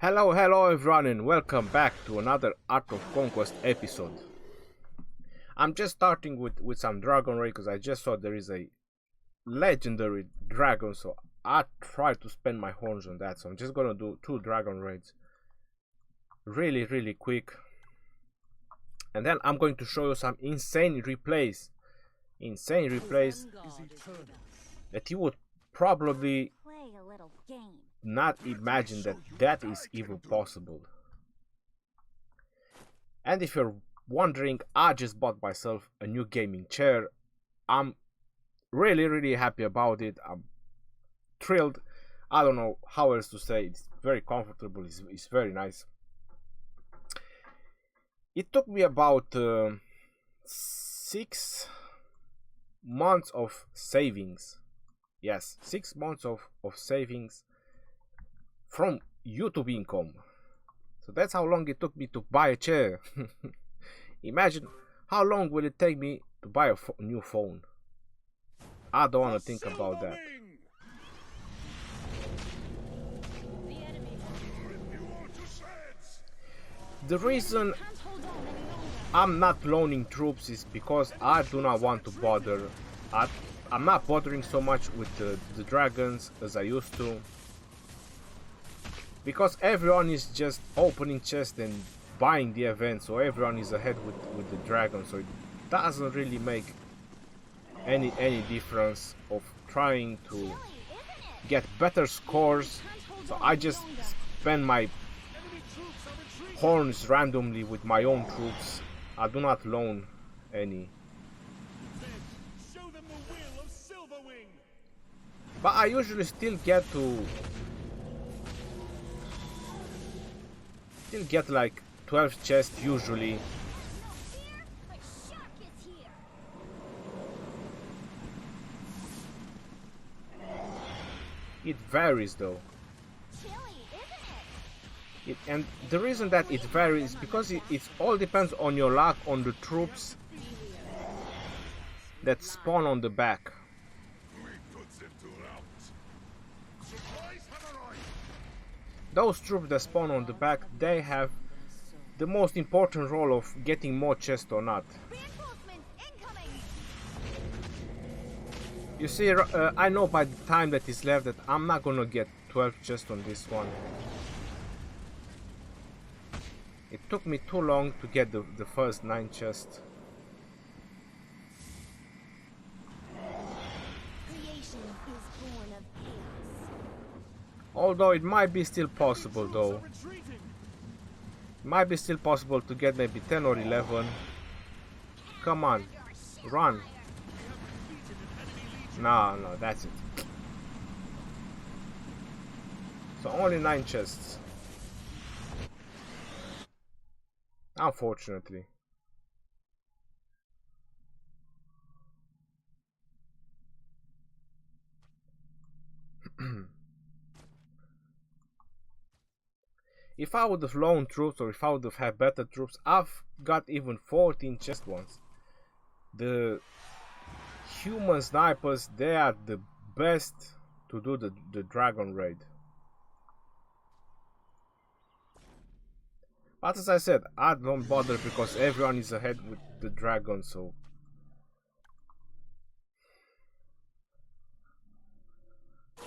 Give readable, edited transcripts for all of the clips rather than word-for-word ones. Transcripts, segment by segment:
Hello everyone and welcome back to another Art of Conquest episode. I'm just starting with some dragon raid because I just saw there is a legendary dragon, so I try to spend my horns on that. So I'm just gonna do 2 dragon raids really quick, and then I'm going to show you some insane replays that you would probably not imagine that is even possible. And if you're wondering, I just bought myself a new gaming chair. I'm really happy about it. I'm thrilled. I don't know how else to say. It's very comfortable. It's very nice. It took me about 6 months of savings. Yes, 6 months of savings from YouTube income. So that's how long it took me to buy a chair. Imagine how long will it take me to buy a new phone. I don't want to think about that. The reason I'm not loaning troops is because I do not want to bother. I'm not bothering so much with the dragons as I used to, because everyone is just opening chests and buying the event, so everyone is ahead with the dragon, so it doesn't really make any difference of trying to get better scores. So I just spend my horns randomly with my own troops. I do not loan any. But I usually still get like 12 chests usually. It varies though. And the reason that it varies is because it all depends on your luck on the troops that spawn on the back. Those troops that spawn on the back, they have the most important role of getting more chests or not. You see, I know by the time that is left that I'm not gonna get 12 chests on this one. It took me too long to get the first 9 chests. Although it might be still possible though. It might be still possible to get maybe 10 or 11. Come on, run. No, that's it. So only 9 chests. Unfortunately. If I would have loaned troops, or if I would have had better troops, I've got even 14 chest ones. The human snipers, they are the best to do the dragon raid. But as I said, I don't bother because everyone is ahead with the dragon, so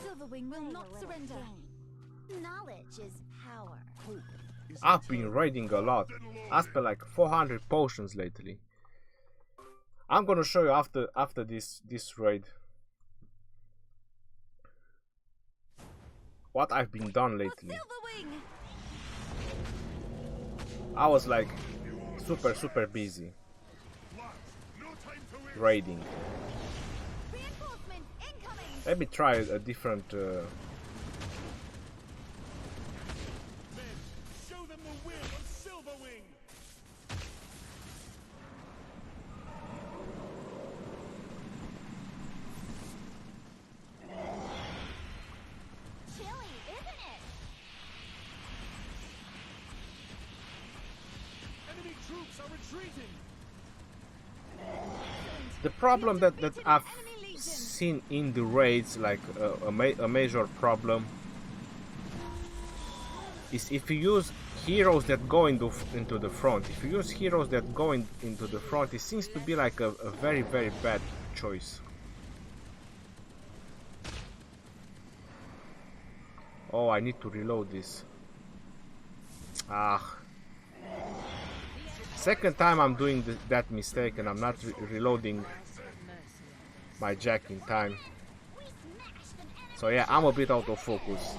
Silverwing will not surrender. Knowledge is power. I've been raiding a lot. I spent like 400 potions lately. I'm gonna show you after this raid what I've been done lately. I was like super busy raiding. Let me try a different the problem that I've seen in the raids, like a major problem, is if you use heroes that go into the front. If you use heroes that go into the front, it seems to be like a very, very bad choice. Oh, I need to reload this. Ah. Second time I'm doing that mistake and I'm not reloading my jack in time. So yeah, I'm a bit out of focus.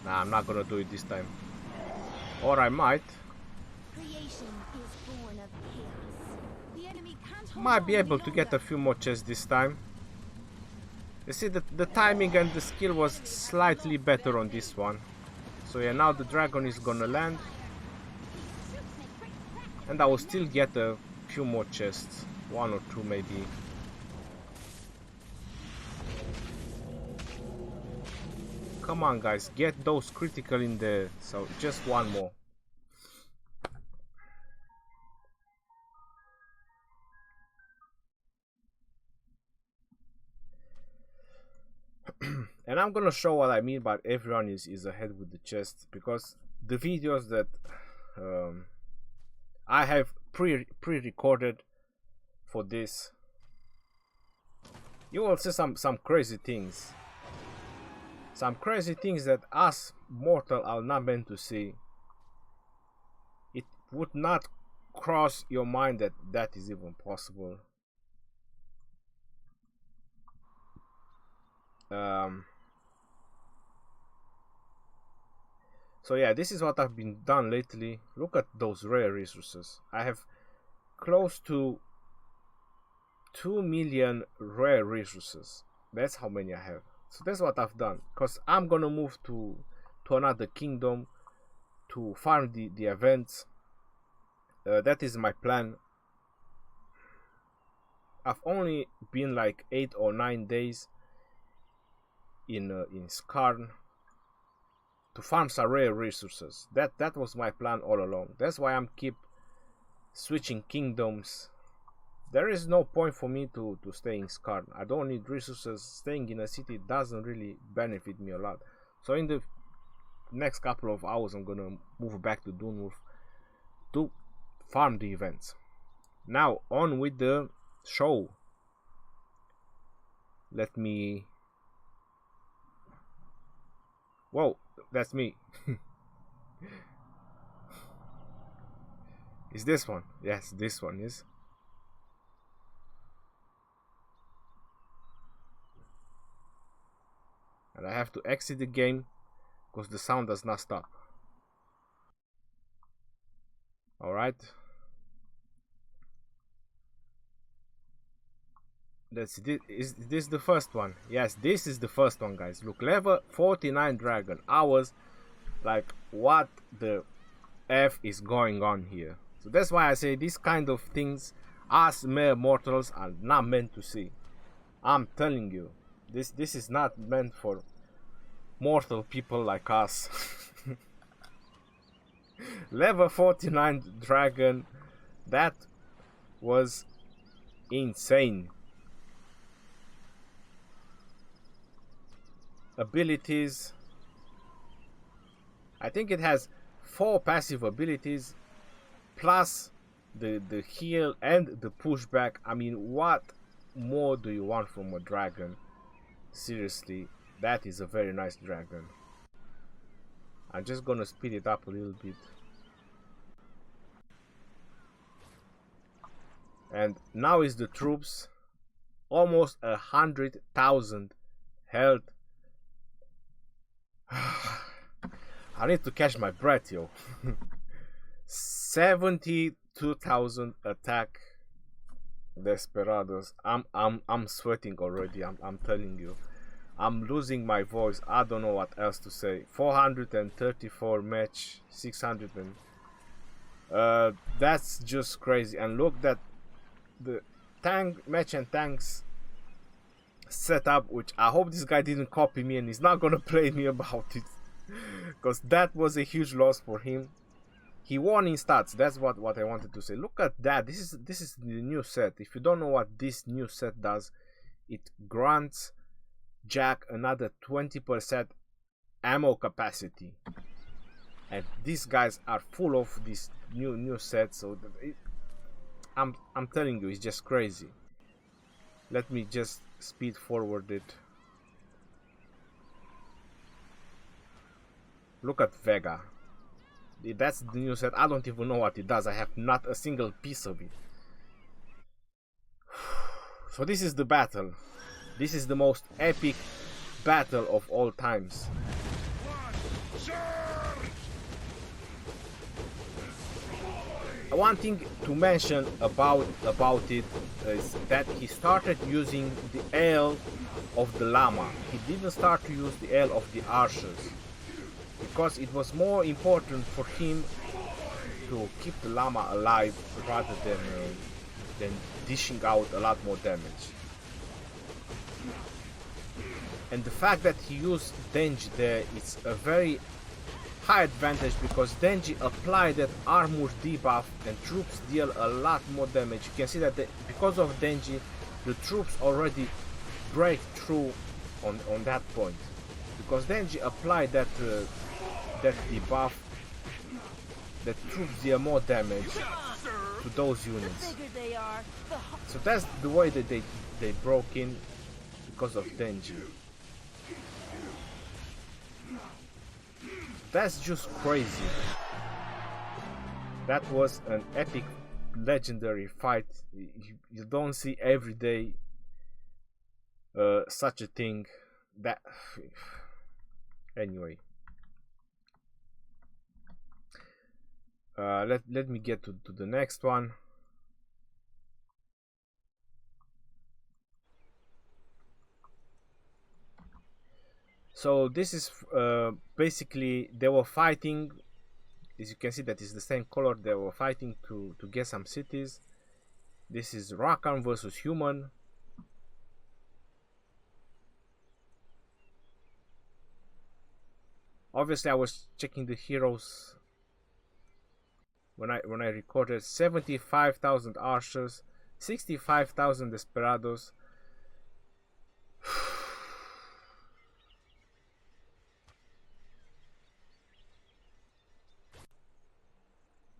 Nah, I'm not gonna do it this time. Or I might. Might be able to get a few more chests this time. You see, the timing and the skill was slightly better on this one. So yeah, now the dragon is gonna land. And I will still get a few more chests. One or two maybe. Come on guys, get those critical in there. So just one more. And I'm gonna show what I mean by everyone is ahead with the chest, because the videos that I have pre-recorded for this, you will see some crazy things. Some crazy things that us mortal are not meant to see. It would not cross your mind that that is even possible. So yeah, this is what I've been done lately. Look at those rare resources. I have close to 2 million rare resources. That's how many I have. So that's what I've done, because I'm gonna move to another kingdom to farm the events. That is my plan. I've only been like 8 or 9 days in Skarn to farm some rare resources. That was my plan all along. That's why I'm keep switching kingdoms. There is no point for me to stay in Skarn. I don't need resources. Staying in a city doesn't really benefit me a lot. So in the next couple of hours I'm gonna move back to Dunwolf to farm the events. Now on with the show. Let me... Whoa, that's me. Is this one? Yes, this one is. And I have to exit the game because the sound does not stop. Alright. Let's see. Is this the first one? Yes, this is the first one, guys. Look, level 49 dragon. I was like, what the F is going on here? So that's why I say these kind of things us mere mortals are not meant to see. I'm telling you. This is not meant for mortal people like us. Level 49 dragon. That was insane. Abilities. I think it has 4 passive abilities plus the heal and the pushback. I mean, what more do you want from a dragon? Seriously, that is a very nice dragon. I'm just gonna speed it up a little bit. And now is the troops. Almost 100,000 health. I need to catch my breath, yo. 72,000 attack. Desperados. I'm sweating already. I'm telling you. I'm losing my voice. I don't know what else to say. 434 match, 600 and that's just crazy. And look that the tank match and tanks setup, which I hope this guy didn't copy me and he's not gonna play me about it, because that was a huge loss for him. He won in stats. That's what I wanted to say. Look at that. This is the new set. If you don't know what this new set does, it grants Jack another 20% ammo capacity, and these guys are full of this new set. So I'm telling you, it's just crazy. Let me just speed forward it. Look at Vega. That's the new set. I don't even know what it does. I have not a single piece of it. So this is the battle. This is the most epic battle of all times. One thing to mention about it is that he started using the ale of the llama. He didn't start to use the ale of the archers, because it was more important for him to keep the llama alive rather than dishing out a lot more damage. And the fact that he used Denji there is a very high advantage, because Denji applied that armor debuff and troops deal a lot more damage. You can see that because of Denji, the troops already break through on that point, because Denji applied that debuff, that troops deal more damage to those units. So that's the way that they broke in, because of Denji. That's just crazy. That was an epic, legendary fight. You don't see every day such a thing. That anyway. Let me get to the next one. So this is basically, they were fighting. As you can see, that is the same color. They were fighting to get some cities. This is Rakan versus human. Obviously I was checking the heroes when I recorded. 75,000 archers, 65,000 desperados.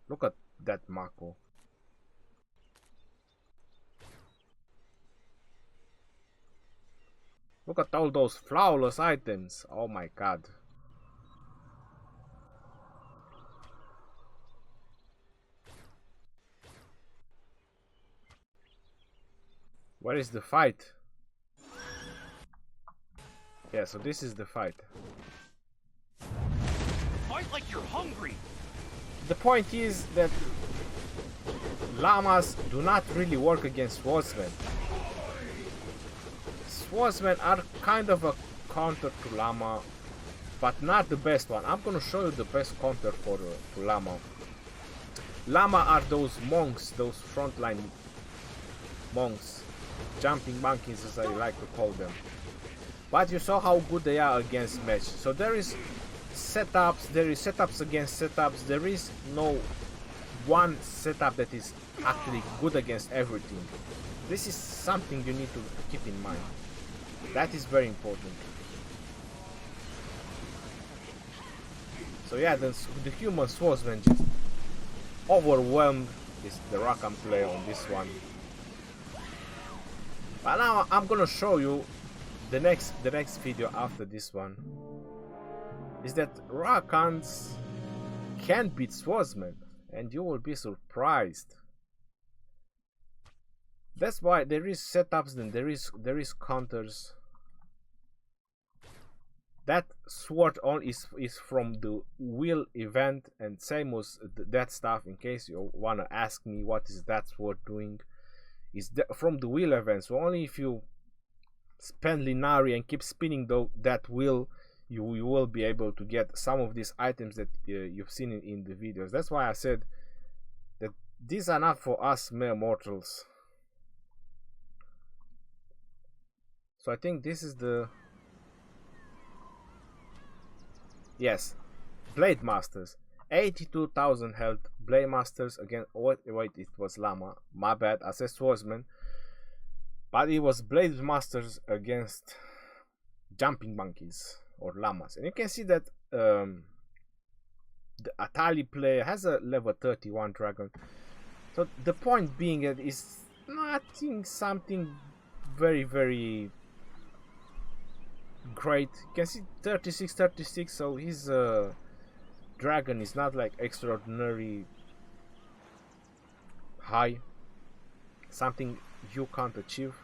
Look at that Mako. Look at all those flawless items. Oh my god. Where is the fight? Yeah, so this is the fight. Fight like you're hungry. The point is that llamas do not really work against swordsmen. Swordsmen are kind of a counter to llama, but not the best one. I'm gonna show you the best counter for llama. Llama are those monks, those frontline monks, jumping monkeys as I like to call them. But you saw how good they are against match. So there is setups against setups. There is no one setup that is actually good against everything. This is something you need to keep in mind. That is very important. So yeah, the human swordsman just overwhelmed the Rakan player on this one. But now I'm gonna show you the next video after this one. Is that Rakans can beat swordsmen, and you will be surprised. That's why there is setups and there is counters. That sword on is from the wheel event, and same was that stuff. In case you wanna ask me what is that sword doing, is from the wheel event. So only if you spend Linari and keep spinning that wheel, you will be able to get some of these items that you've seen in the videos. That's why I said that these are not for us mere mortals. So I think this is the, yes, Blade Masters. 82,000 health. Blade Masters again. Wait, it was Llama. My bad. I said Swordsman. But it was Blade Masters against Jumping Monkeys or Llamas. And you can see that the Atali player has a level 31 dragon. So the point being that is nothing something very, very great. You can see 36, so his dragon is not like extraordinary high, something you can't achieve.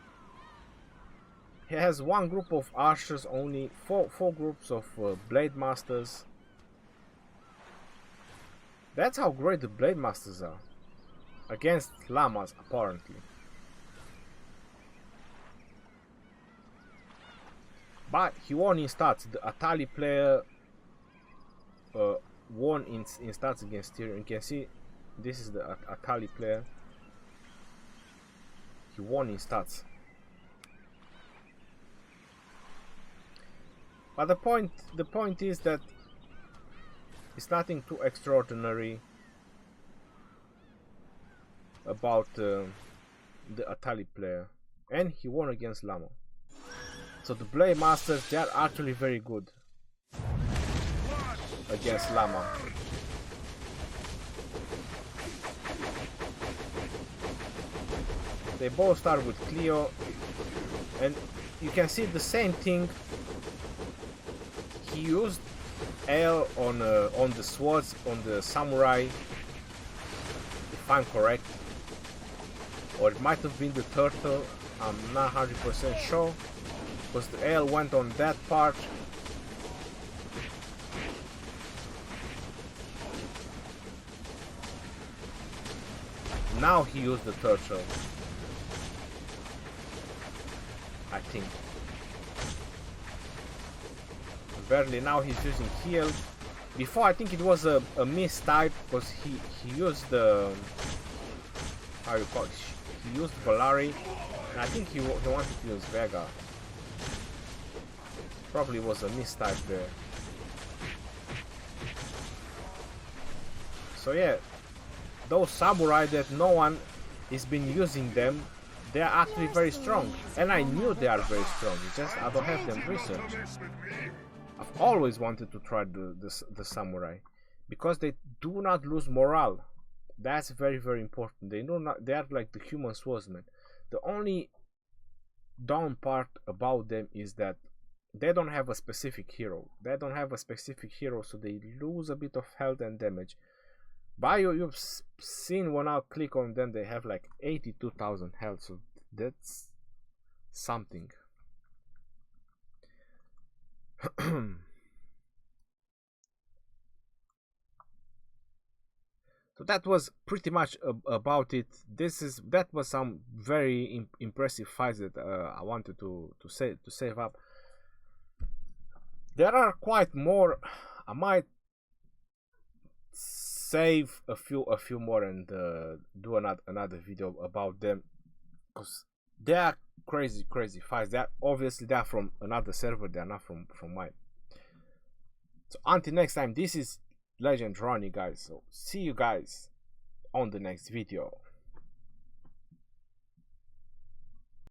He has one group of archers only, four groups of blade masters. That's how great the blade masters are against llamas, apparently. But he won in stats. The Atali player won in stats against Tyrion. You can see this is the Atali player. He won in stats. But the point is that it's nothing too extraordinary about the Atali player, and he won against Llama. So the Blade Masters, they are actually very good against Llama. They both start with Cleo, and you can see the same thing. He used L on the swords on the samurai, if I'm correct, or it might have been the turtle. I'm not 100% sure, because the L went on that part. Now he used the turtle, I think. Barely now he's using heal. Before I think it was a mistype, because he used the, how you call it? He used Valari, and I think he wanted to use Vega. Probably was a mistype there. So yeah, those samurai that no one has been using them, they are actually very strong, and I knew they are very strong. It's just I don't have them researched. I've always wanted to try the samurai, because they do not lose morale. That's very, very important. They are like the human swordsmen. The only down part about them is that they don't have a specific hero. They don't have a specific hero, so they lose a bit of health and damage. But you've seen when I click on them, they have like 82,000 health, so that's something. So that was pretty much about it. That was some very impressive fights that I wanted to save up. There are quite more. I might save a few more and do another video about them, because they are crazy fights. They are from another server. They are not from mine. So until next time, this is Legend Ronnie, guys. So see you guys on the next video.